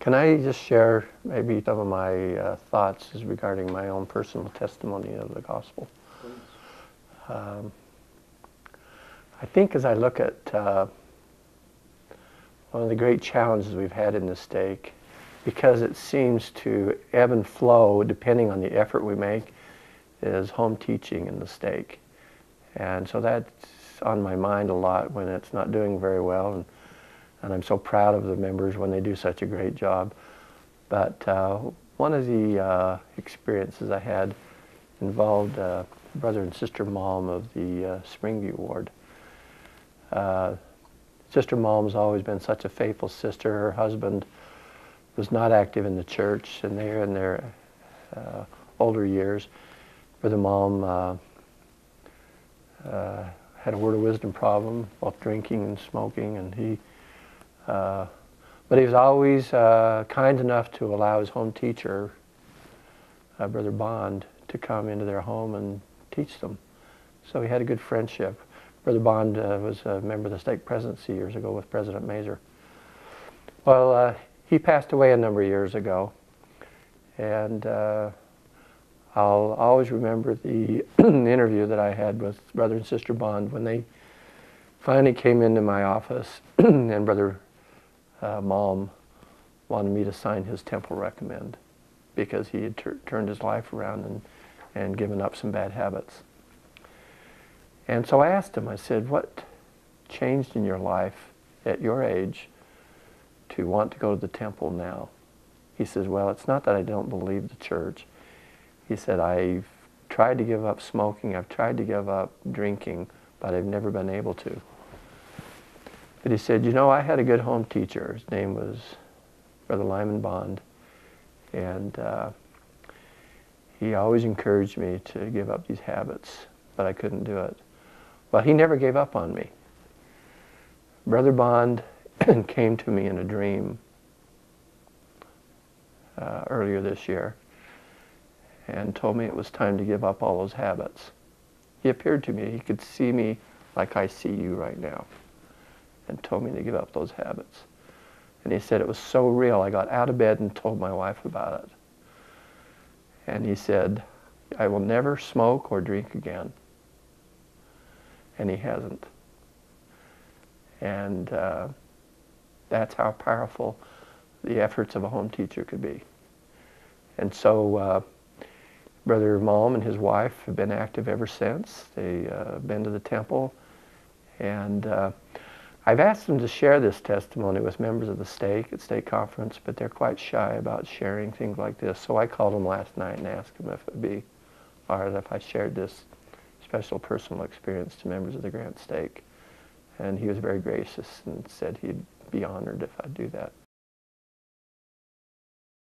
Can I just share maybe some of my thoughts as regarding my own personal testimony of the gospel? Please. I think as I look at one of the great challenges we've had in this stake, because it seems to ebb and flow depending on the effort we make, is home teaching in the stake. And so that's on my mind a lot when it's not doing very well. And I'm so proud of the members when they do such a great job. But one of the experiences I had involved Brother and Sister Malm of the Springview Ward. Sister Malm's always been such a faithful sister. Her husband was not active in the church, and they're in their older years. Brother Malm had a word of wisdom problem, both drinking and smoking, and but he was always kind enough to allow his home teacher, Brother Bond, to come into their home and teach them. So he had a good friendship. Brother Bond was a member of the stake presidency years ago with President Mazer. Well, he passed away a number of years ago, and I'll always remember the interview that I had with Brother and Sister Bond when they finally came into my office and Brother Malm wanted me to sign his temple recommend because he had turned his life around and given up some bad habits. And so I asked him, I said, what changed in your life at your age to want to go to the temple now? He says, well, it's not that I don't believe the church. He said, I've tried to give up smoking, I've tried to give up drinking, but I've never been able to. But he said, you know, I had a good home teacher. His name was Brother Lyman Bond, and he always encouraged me to give up these habits, but I couldn't do it. Well, he never gave up on me. Brother Bond came to me in a dream earlier this year and told me it was time to give up all those habits. He appeared to me, he could see me like I see you right now, and told me to give up those habits. And he said it was so real, I got out of bed and told my wife about it. And he said, I will never smoke or drink again. And he hasn't. And that's how powerful the efforts of a home teacher could be. And so Brother Malm and his wife have been active ever since. They've been to the temple. And I've asked them to share this testimony with members of the stake at stake conference, but they're quite shy about sharing things like this. So I called them last night and asked them if it would be all right if I shared this special personal experience to members of the Grant stake. And he was very gracious and said he'd be honored if I'd do that.